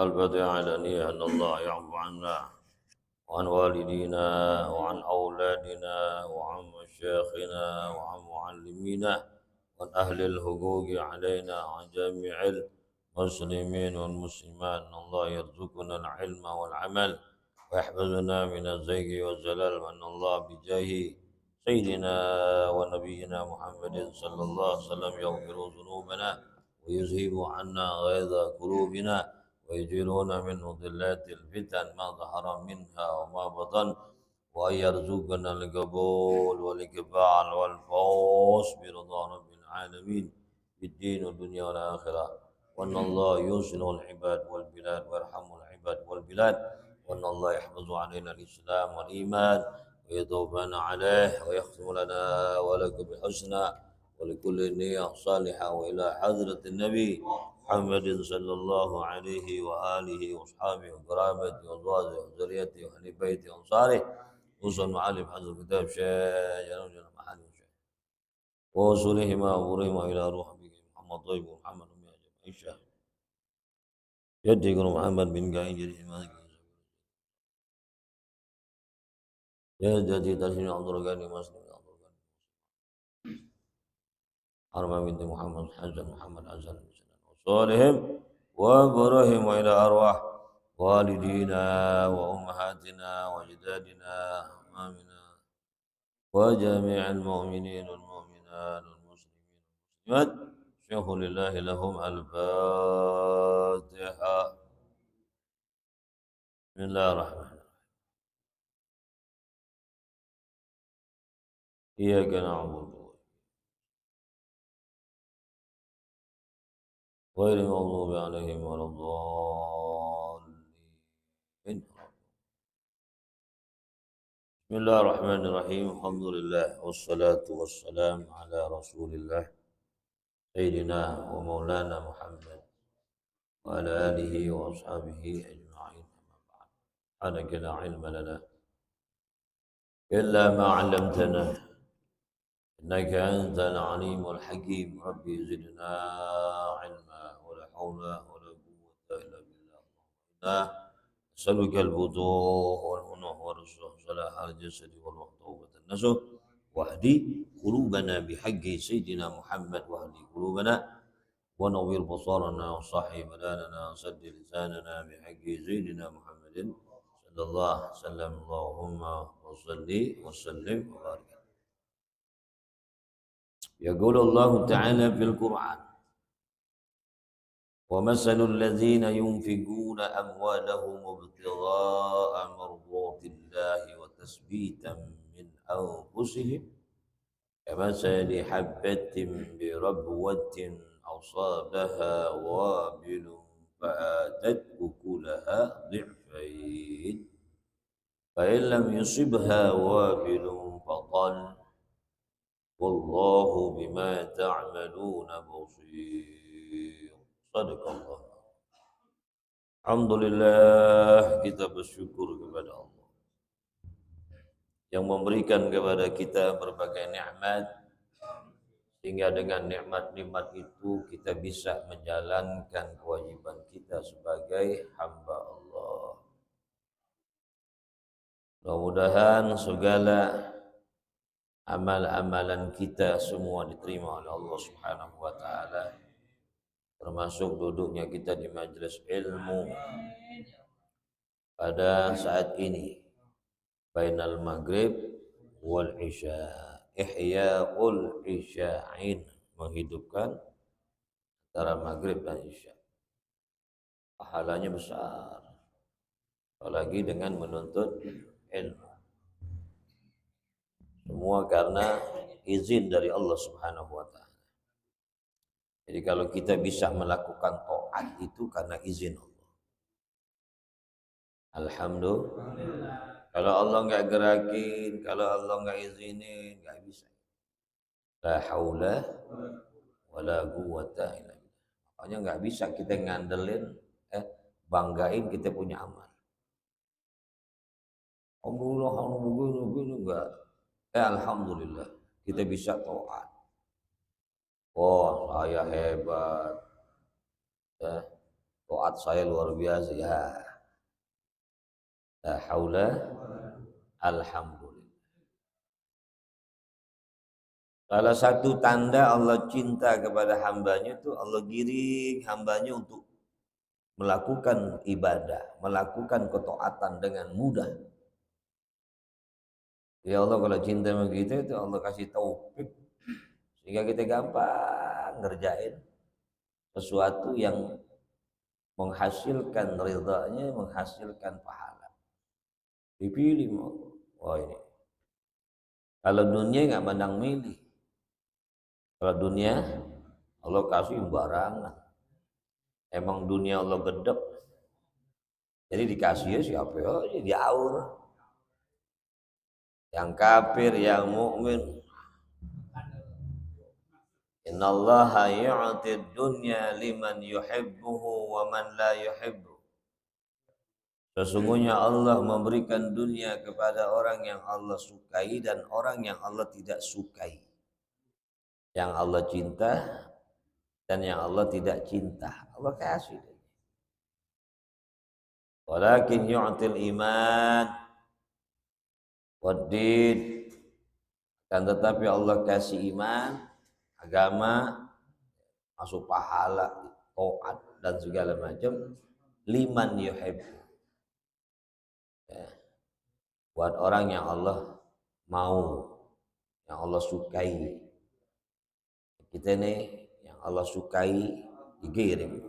الفاتحة على نية أن الله يعفو عنا وعن والدينا وعن أولادنا وعن مشايخنا وعن معلمينا وعن أهل الحقوق علينا وعن جميع المسلمين والمسلمات أن الله يرزقنا العلم والعمل ويحفظنا من الزيغ والزلال وأن الله بجاه سيدنا ونبينا محمد صلى الله عليه وسلم يغفر ذنوبنا ويذهب عنا غيظ قلوبنا ويجيرون من مضلات الفتن ما ظهر منها وما بطن وأن يرزقنا القبول والإقبال والفوز برضا رب العالمين في الدين والدنيا والآخرة وأن الله يوصل العباد والبلاد ويرحم العباد والبلاد وأن الله يحفظ علينا الإسلام والإيمان ويتوبنا عليه ويختم لنا ولكم بحسنى ولكل نية صالحة وإلى حضرة النبي محمد صلى الله عليه وآله وأصحابه وقرابته وأزواجه وذريته وأهل بيته وأنصاره وصل معلم حضر الكتاب شيخ جل محل ووصولهما وأمورهما إلى روح محمد طيب ومحمد أمي عائشة جدي محمد بن قايد جريح يا جدي ترسل عبد الغني مسلم عبد الغني أربعة بنت محمد حسن محمد حسن وصالهم وبرهم وإلى أرواح والدينا وأمهاتنا وأجدادنا وأمامنا وجميع المؤمنين والمؤمنات والمسلمين والمسلمات شيخ لله لهم الفاتحة بسم الله الرحمن الرحيم إياك نعبد غير المغضوب عليهم ولا الضالين بسم الله الرحمن الرحيم الحمد لله والصلاة والسلام على رسول الله سيدنا ومولانا محمد وعلى آله وأصحابه أجمعين أما بعد سبحانك لا علم لنا إلا ما علمتنا إنك أنت العليم الحكيم ربي زدنا علما ولا حول ولا قوة إلا بالله إنا نسألك الفتوح والمنوح والرشد صلاح الجسد والروح توبة النسوح واهدي قلوبنا بحق سيدنا محمد واهدي قلوبنا ونوّر بصارنا وصحي بداننا وسد لساننا بحق سيدنا محمد صلى الله عليه وسلم اللهم وصل وسلم وبارك. يقول الله تعالى في القرآن ومثل الذين ينفقون أموالهم ابتغاء مرضات الله وتثبيتا من أنفسهم كمثل حبة بربوة أصابها وابل فآتت أكلها ضعفين فإن لم يصبها وابل فطل والله بما تعملون بصير. صدق Allah. Alhamdulillah kita bersyukur kepada Allah yang memberikan kepada kita berbagai nikmat sehingga dengan nikmat-nikmat itu kita bisa menjalankan kewajiban kita sebagai hamba Allah. Mudah-mudahan segala amal-amalan kita semua diterima oleh Allah Subhanahu wa taala, termasuk duduknya kita di majelis ilmu pada saat ini bainal maghrib wal isya, ihya'ul isya'in, menghidupkan antara maghrib dan isya. Pahalanya besar, apalagi dengan menuntut ilmu. Semua karena izin dari Allah Subhanahu wa taala. Jadi kalau kita bisa melakukan taat itu karena izin Allah. Alhamdulillah. Kalau Allah nggak gerakin, kalau Allah nggak izinin, nggak bisa. La haula wala quwwata illa billah. Makanya nggak bisa kita ngandelin, banggain kita punya amal. Allah begini enggak. Alhamdulillah kita bisa taat. Oh, saya hebat. Ya, taat saya luar biasa ya. La haula, alhamdulillah. Salah satu tanda Allah cinta kepada hambanya itu Allah giring hambanya untuk melakukan ibadah, melakukan ketaatan dengan mudah. Ya Allah kalau cinta sama kita itu Allah kasih taufik sehingga kita gampang ngerjain sesuatu yang menghasilkan ridhanya, menghasilkan pahala. Dipilih mau. Wah ini. Kalau dunia nggak mandang milih. Kalau dunia Allah kasih barangan. Emang dunia Allah gedek. Jadi dikasih ya siapa ya diaur. Yang kafir, yang mukmin. Innallaha yu'tid dunya liman yuhibbuhu wa man la yuhibbu. Sesungguhnya Allah memberikan dunia kepada orang yang Allah sukai dan orang yang Allah tidak sukai. Yang Allah cinta dan yang Allah tidak cinta. Allah kasih. Walakin yu'til iman waddin. Dan tetapi Allah kasih iman, agama, masuk pahala, taat dan segala macam liman yuhibbu. Ya. Buat orang yang Allah mau, yang Allah sukai. Kita nih yang Allah sukai dikirim.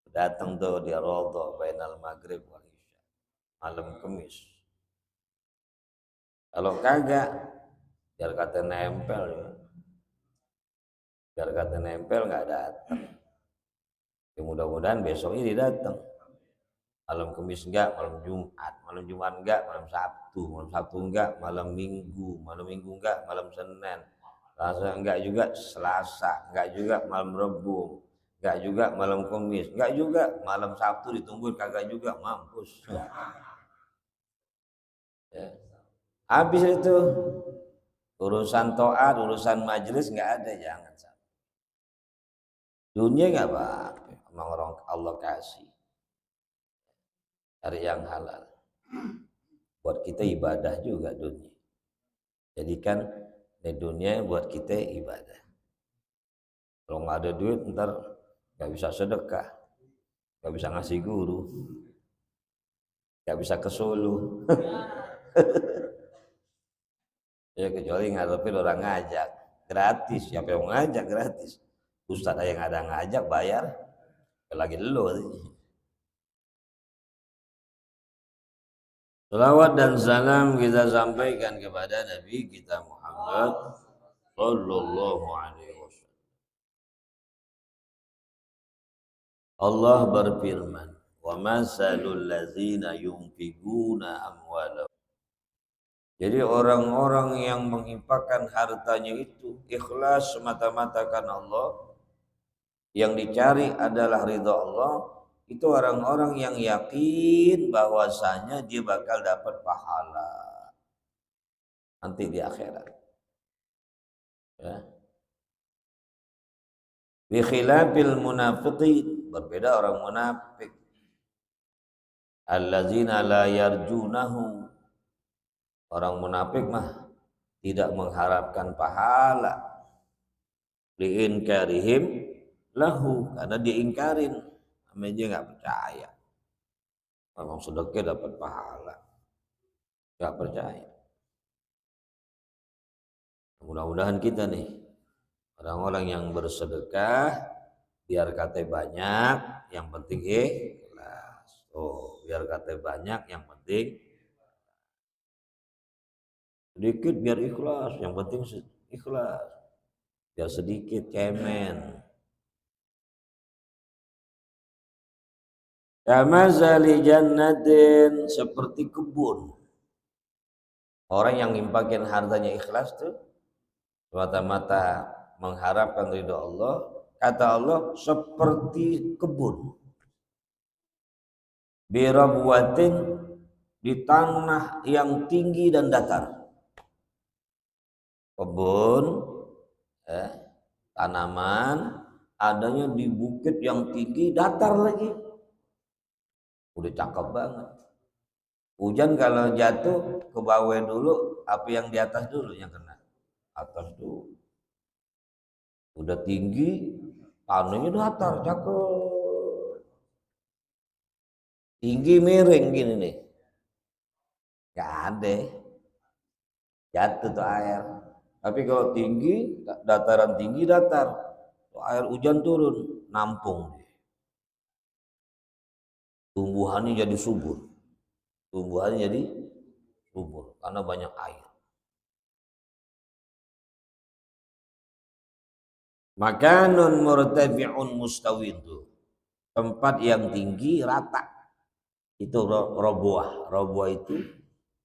Datang tuh dia Raudha bainal maghrib wal isya. Malam Kamis. Kalau kagak biar kata nempel ya. Biar kata nempel nggak datang. Ya, mudah-mudahan besok ini datang. Malam Kamis enggak, malam Jumat enggak, malam Sabtu enggak, malam Minggu enggak, malam Senin, Selasa enggak juga, Selasa enggak juga, malam Rabu enggak juga, malam Kamis enggak juga, malam Sabtu ditungguin kagak juga, mampus. Ya. Habis itu urusan taat, urusan majelis enggak ada, jangan sampai. Dunia enggak apa-apa, emang orang Allah kasih. Cari yang halal. Buat kita ibadah juga dunia. Jadikan di dunia buat kita ibadah. Kalau nggak ada duit ntar nggak bisa sedekah, nggak bisa ngasih guru, nggak bisa ke Solo. Ya kecuali ngadepin orang ngajak gratis. Siapa yang ngajak gratis? Ustadz yang ada ngajak bayar, lagi lo. Salawat dan salam kita sampaikan kepada Nabi kita Muhammad sallallahu alaihi wasallam. Allah berfirman, "Wa masalul ladzina yunfiquna amwalahum." Jadi orang-orang yang menginfakkan hartanya itu ikhlas semata-mata karena Allah, yang dicari adalah ridha Allah, itu orang-orang yang yakin bahwasanya dia bakal dapat pahala nanti di akhirat. Ya. Bi khilafil munafiqin, berbeda orang munafik. Allazina la yarjunahu. Orang munafik mah tidak mengharapkan pahala. Liinkarihim lahu, karena dia ingkarin, namanya dia nggak percaya. Orang sedekah dapat pahala, nggak percaya. Mudah-mudahan kita nih orang-orang yang bersedekah biar kata banyak, yang penting ikhlas. Oh, biar kata banyak, yang penting sedikit biar ikhlas, yang penting ikhlas. Biar sedikit cemen. Kama zali jannatin, seperti kebun. Orang yang ngimpakin hartanya ikhlas tuh semata-mata mengharapkan ridho Allah, kata Allah seperti kebun. Birabwatin, di tanah yang tinggi dan datar. Kebun, tanaman adanya di bukit yang tinggi, datar lagi. Udah cakep banget. Hujan kalau jatuh ke bawah dulu, apa yang di atas dulu yang kena? Atas dulu. Udah tinggi, tanahnya datar, cakep. Tinggi miring gini nih. Gak ada. Jatuh tuh air. Tapi kalau tinggi, dataran tinggi datar. Tuh air hujan turun, nampung. Tumbuhannya jadi subur. Tumbuhannya jadi subur karena banyak air. Makanun murtafi'un mustawin tuh. Tempat yang tinggi rata. Itu roboah. Roboah itu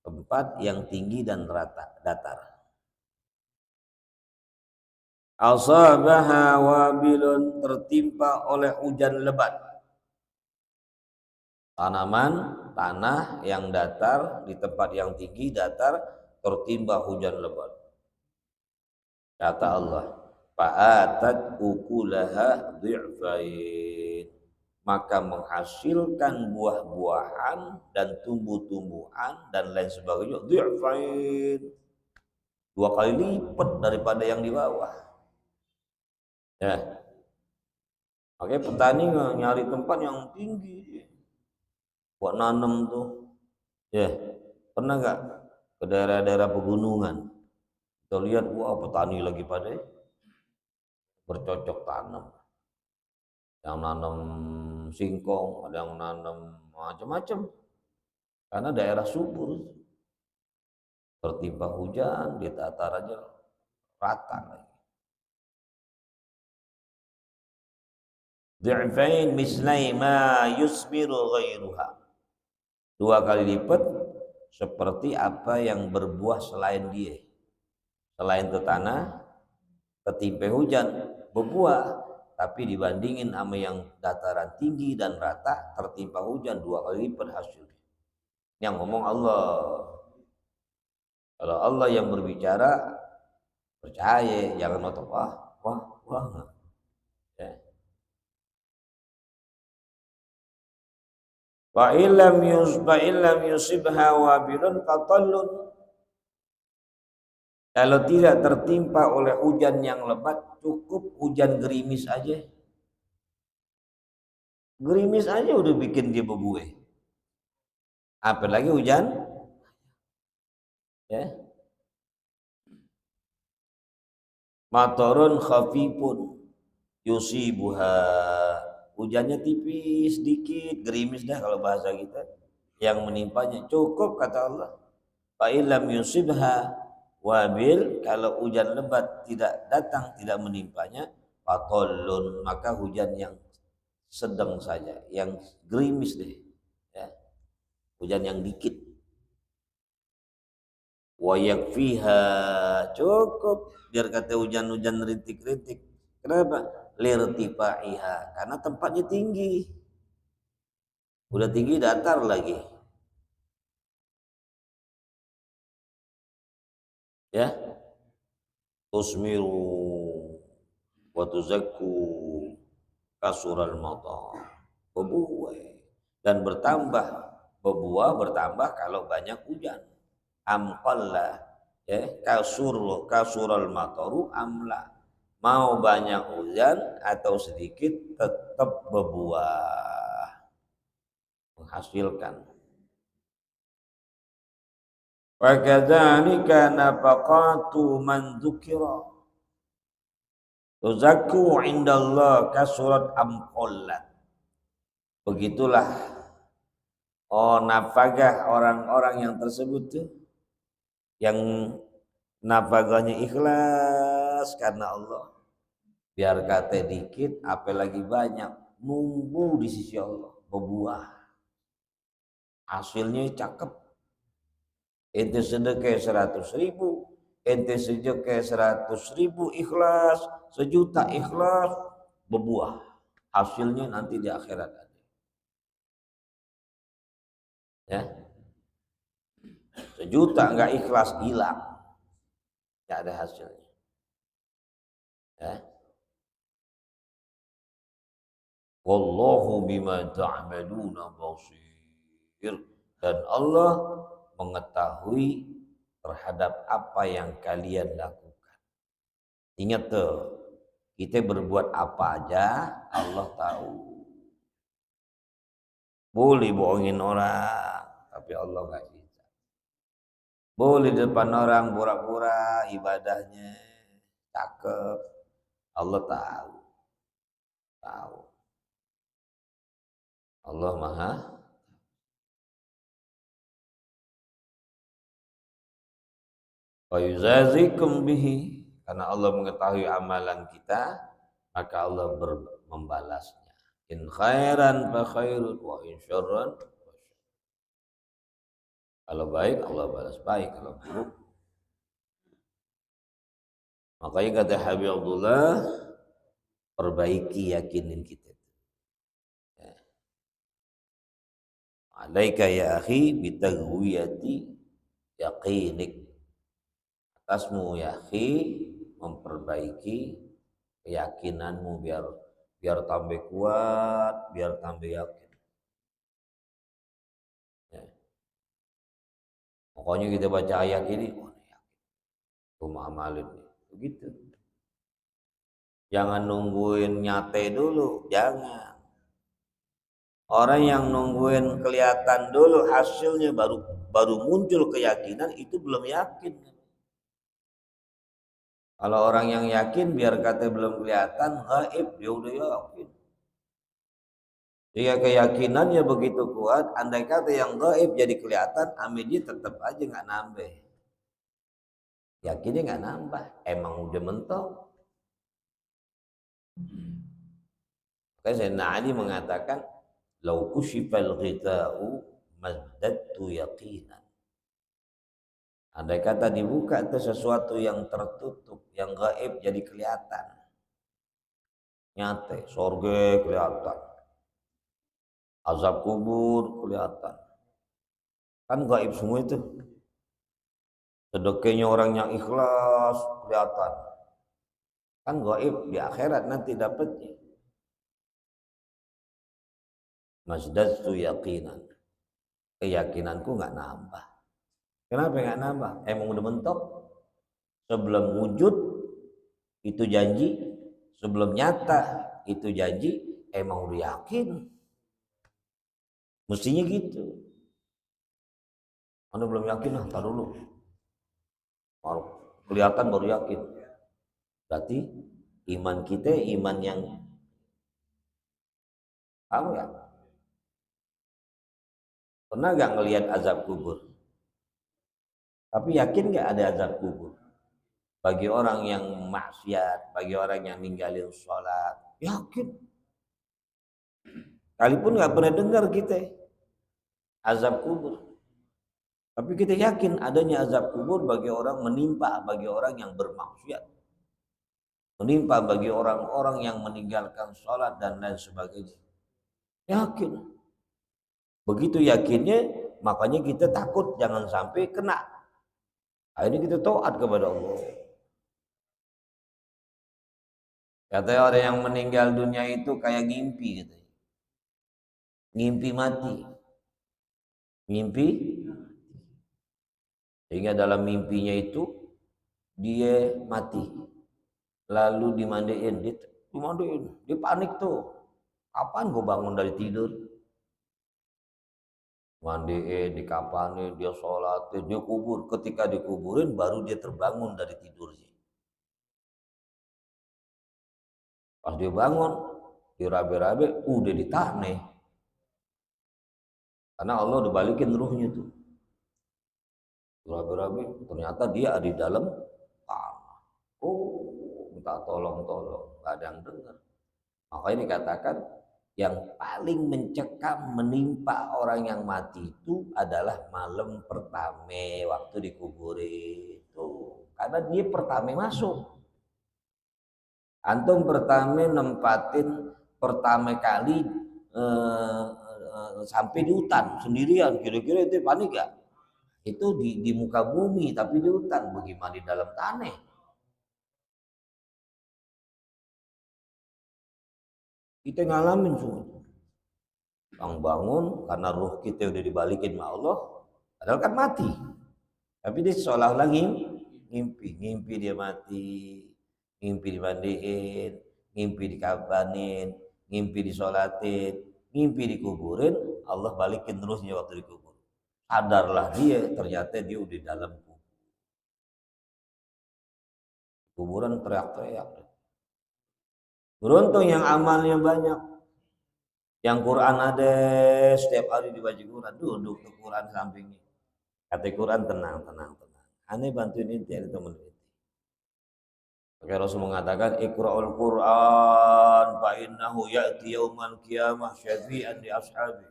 tempat yang tinggi dan rata, datar. Asabaha wabilun, tertimpa oleh hujan lebat. Tanaman, tanah yang datar di tempat yang tinggi datar tertimpa hujan lebat. Kata Allah, fa'atat ukulaha dhi'fain, maka menghasilkan buah-buahan dan tumbuh-tumbuhan dan lain sebagainya dhi'fain, 2 kali lipat daripada yang di bawah. Ya, oke, petani nyari tempat yang tinggi buat nanam tuh. Ya, pernah nggak ke daerah-daerah pegunungan? Kita lihat, wah petani lagi pada bercocok tanam. Yang nanam singkong, ada yang nanam macam-macam. Karena daerah subur, tertimpa hujan, ditatar aja rata lagi. Dhi'fain mislai ma yusmiru ghairuha, 2 kali lipat seperti apa yang berbuah selain dia. Selain ke tanah, ketimpa hujan, berbuah. Tapi dibandingin sama yang dataran tinggi dan rata, tertimpa hujan 2 kali lipat hasilnya. Yang ngomong Allah. Kalau Allah yang berbicara, percaya, jangan otak wah. Ya. Wa illam yusibha wabilun qatallun. Kalau tidak tertimpa oleh hujan yang lebat, cukup hujan gerimis aja. Gerimis aja udah bikin dia berbuih. Apalagi hujan, ya. Matorun khafifun yusibuha, hujannya tipis dikit, gerimis dah kalau bahasa kita, yang menimpanya cukup, kata Allah. Fa illam yusibha wabil, kalau hujan lebat tidak datang, tidak menimpanya, fatolun, maka hujan yang sedang saja, yang gerimis deh, ya. Hujan yang dikit. Wa yakfiha, cukup, biar kata hujan-hujan rintik-rintik. Kenapa? Lirtifaiha, karena tempatnya tinggi. Udah tinggi datar lagi. Ya. Tusmiru wa tuzakku kasural matar. Berbuah dan bertambah, berbuah bertambah kalau banyak hujan. Amqalla, ya, kasural mataru amla. Mau banyak hujan atau sedikit tetap berbuah, menghasilkan. Wa kadzalika nafaqatu man dzukira tuzakku indallah kasurat amqallat. Begitulah nafkah orang-orang yang tersebut tuh, yang nafkahnya ikhlas karena Allah. Biar kata dikit, apalagi banyak, nunggu di sisi Allah, berbuah. Hasilnya cakep. Ente sedekah 100.000, ente sedekah 100.000 ikhlas, 1.000.000 ikhlas, berbuah. Hasilnya nanti di akhirat ada. Ya. 1.000.000 nggak ikhlas, hilang, nggak ada hasilnya. Ya. Wallahu bima ta'maluna basir. Dan Allah mengetahui terhadap apa yang kalian lakukan. Ingat tuh, kita berbuat apa aja Allah tahu. Boleh bohongin orang, tapi Allah nggak bisa. Boleh di depan orang pura-pura ibadahnya cakep, Allah tahu. Tahu. Allah Maha. Wa yuzazikum bihi, karena Allah mengetahui amalan kita, maka Allah membalasnya. In khairan fa khairun wa in syarran fa syarrun. Kalau baik Allah balas baik, kalau buruk. Makanya kata Habib Abdullah, perbaiki yakinin kita. Ya. Alaika ya akhi bitagwiyati yaqinik. Atasmu ya akhi memperbaiki keyakinanmu biar tambah kuat, biar tambah yakin. Ya. Pokoknya kita baca ayat ini, oh yakin, cuma amalin begitu. Jangan nungguin nyate dulu, jangan. Orang yang nungguin kelihatan dulu hasilnya baru muncul keyakinan, itu belum yakin. Kalau orang yang yakin biar kata belum kelihatan gaib, dia udah yakin. Dia keyakinannya begitu kuat, andai kata yang gaib jadi kelihatan, amin dia tetap aja nggak nambah. Yakinnya nggak nambah, emang udah mentok. Makanya Sayyidina Ali mengatakan, "Lau kusyifal ghita'u mazdadtu yaqinan." Andai kata dibuka itu sesuatu yang tertutup, yang gaib jadi kelihatan. Nyate, sorga kelihatan. Azab kubur kelihatan. Kan gaib semua itu. Sedekahnya orang yang ikhlas kelihatan. Kan gaib di akhirat nanti dapatnya. Mazdadtu yaqinan. Keyakinanku nggak nambah. Kenapa nggak nambah? Emang udah mentok. Sebelum wujud itu janji, sebelum nyata itu janji, emang udah yakin. Mestinya gitu. Anda belum yakin, tar dulu. Baru kelihatan baru yakin. Berarti iman kita iman yang tahu ya. Pernah gak ngelihat azab kubur? Tapi yakin gak ada azab kubur? Bagi orang yang maksiat, bagi orang yang ninggalin sholat, yakin. Kalipun gak pernah dengar kita azab kubur. Tapi kita yakin adanya azab kubur bagi orang menimpa, bagi orang yang bermaksiat. Menimpa bagi orang-orang yang meninggalkan sholat dan lain sebagainya. Yakin. Begitu yakinnya, makanya kita takut jangan sampai kena. Akhirnya kita taat kepada Allah. Kata orang yang meninggal dunia itu kayak ngimpi gitu. Ngimpi mati. Ngimpi. Sehingga dalam mimpinya itu dia mati. Lalu dimandiin. Dia panik tuh. Kapan gue bangun dari tidur? Mandiin, dikapanin, dia sholat, dia kubur. Ketika dikuburin baru dia terbangun dari tidurnya. Pas dia bangun, dirabe-rabe, udah ditaneh. Karena Allah udah balikin ruhnya tuh. Dirabe-rabe, ternyata dia ada di dalam tanah. Oh, minta tolong-tolong, gak ada yang dengar. Makanya dikatakan, yang paling mencekam menimpa orang yang mati itu adalah malam pertama waktu dikuburin. Tuh, karena dia pertama masuk. Antum pertama nempatin pertama kali sampai di hutan sendirian, kira-kira itu panik gak? Itu di muka bumi tapi di hutan, bagaimana di dalam tanah? Kita ngalamin semua. Bang bangun karena ruh kita udah dibalikin sama Allah, padahal kan mati. Tapi dia seolah-olah ngimpi dia mati, ngimpi dimandiin, ngimpi dikabanin, ngimpi disolatin, ngimpi dikuburin, Allah balikin terusnya waktu dikubur. Sadarlah dia, ternyata dia udah dalam kuburan teriak-teriak. Beruntung yang amalnya banyak. Yang Quran ada setiap hari dibaca Quran, duduk ke Quran sampingnya. Kata Quran tenang. Aneh bantuin inti ada teman inti. Maka Rasul mengatakan Iqra'ul Quran fa innahu ya'ti yaumal qiyamah syafi'an li ashabi.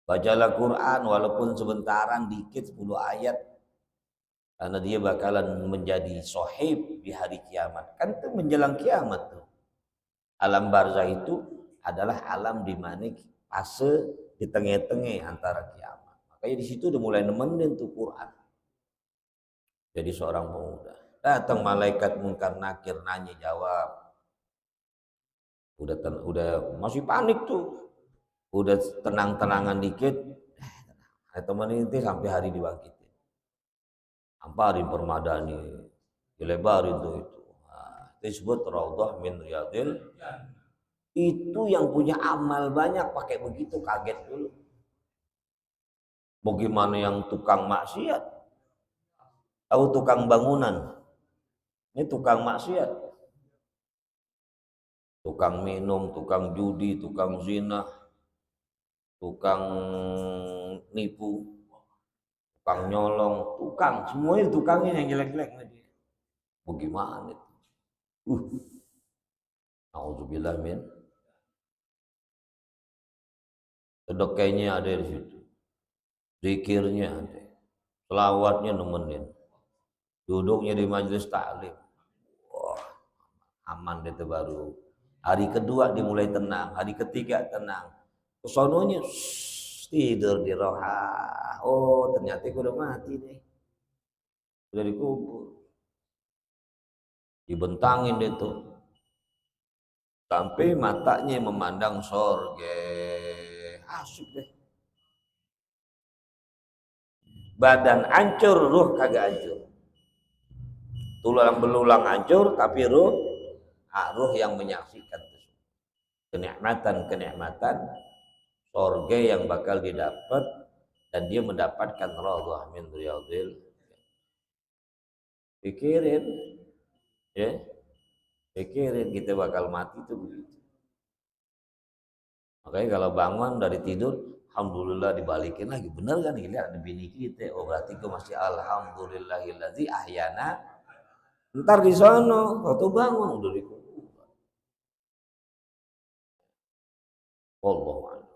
Bacalah Quran walaupun sebentaran dikit 10 ayat karena dia bakalan menjadi sohib di hari kiamat. Kan itu menjelang kiamat tuh. Alam barzah itu adalah alam di mana fase di tengah-tengah antara kiamat. Makanya di situ udah mulai nemenin tuh Quran. Jadi seorang pemuda. Datang malaikat munkar nakir nanya jawab. Udah masih panik tuh. Udah tenang-tenangan dikit. Teman ini sampai hari dibangkitin. Amparin permadani. Dilebarin tuh itu. Nah, itu disebut Raudhah min Riyadil. Itu yang punya amal banyak pakai begitu kaget dulu. Bagaimana yang tukang maksiat? Tahu tukang bangunan? Ini tukang maksiat. Tukang minum, tukang judi, tukang zina, tukang nipu, tukang nyolong, tukang. Semuanya tukangnya yang jelek-jelek. Bagaimana itu? Auzubillah min. Sedekahnya ada di situ. Zikirnya ada. Selawatnya nemenin. Duduknya di majelis taklim. Wah, aman deh baru. Hari kedua dimulai tenang, hari ketiga tenang. Kesononya tidur di roha. Oh, ternyata gue udah mati nih. Udah dikubur. Dibentangin deh tuh. Sampai matanya memandang sorga. Asik deh. Badan hancur, ruh kagak hancur. Tulang belulang hancur, tapi ruh yang menyaksikan kenikmatan surga yang bakal didapat dan dia mendapatkan radhah min riyadil. Pikirin, ya, pikirin kita bakal mati itu begitu. Makanya kalau bangun dari tidur, alhamdulillah dibalikin lagi, bener kan? Lihat ada bini kita, oh berarti gue masih alhamdulillahilladzi ahyana. Ntar di sono, waktu bangun udah dikubur. Wallahu a'lam.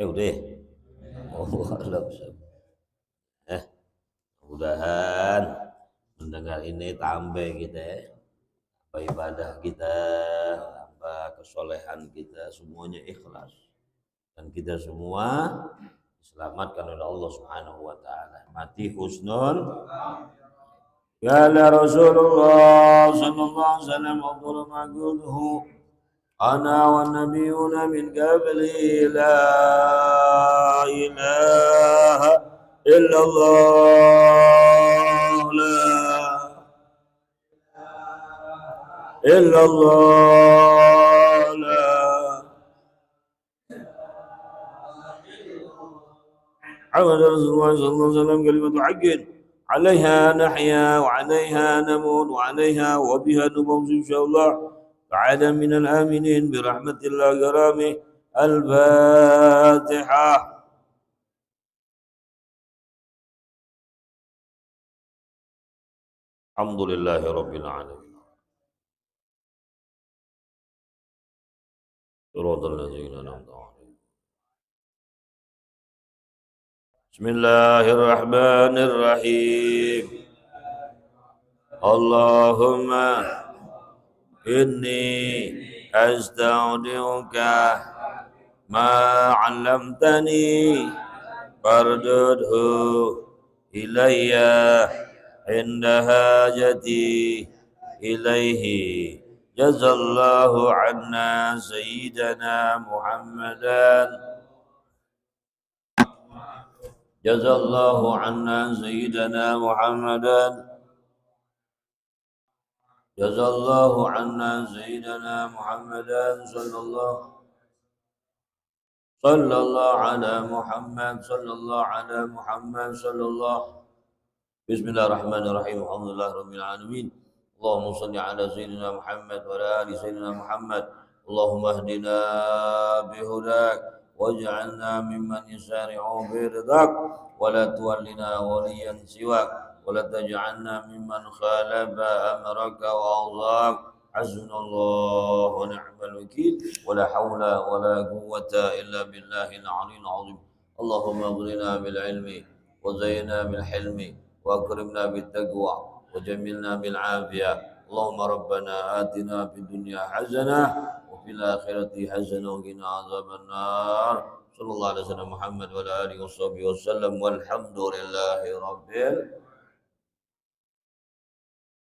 Udah. Wallahu a'lam. Mudah-mudahan mendengar ini tambah kita ya. Apa ibadah kita, apa kesolehan kita, semuanya ikhlas. Dan kita semua diselamatkan oleh Allah Subhanahu wa taala. Mati husnul. Ya Rasulullah sallallahu alaihi wasallam afdalu ma qultuhu ana wan nabiyuna min qabli la ilaha illallah la illallah la عبد رسول الله صلى الله عليه وسلم كلمة حق عليها نحيا وعليها نموت وعليها وبها نموت إن شاء الله بعد من الآمنين برحمة الله كرامه. الفاتحة. الحمد لله رب العالمين. صراط الذين أنعمت عليهم. بسم الله الرحمن الرحيم. اللهم إني أستودعك ما علمتني فاردده إلي عند حاجتي إليه جزى الله عنا سيدنا محمدا جزى الله عنا سيدنا محمدا جزى الله عنا سيدنا محمدا صلى الله على محمد صلى الله على محمد صلى الله. Bismillahirrahmanirrahim. Alhamdulillah rabbil alamin. Allahumma shalli ala sayyidina Muhammad wa ala ali sayyidina Muhammad. Allahumma hdina bihudak waj'alna mimman yusari'u bi ridak wa la tuwallina waliyan siwak wa la taj'alna mimman khalafa amraka wa awzak. Hasbunallah wa ni'mal wakil wa la hawla wa la quwwata illa billahil aliyyil azim. Allahumma aghnina bil ilmi wa zayyina bil hilmi وأكرمنا بالتقوى وجملنا بالعافية. اللهم ربنا آتنا في الدنيا حسنة وفي الآخرة حسنة وقنا عذاب النار. صلى الله عليه وسلم محمد وعلى آله وصحبه وسلم والحمد لله رب العالمين.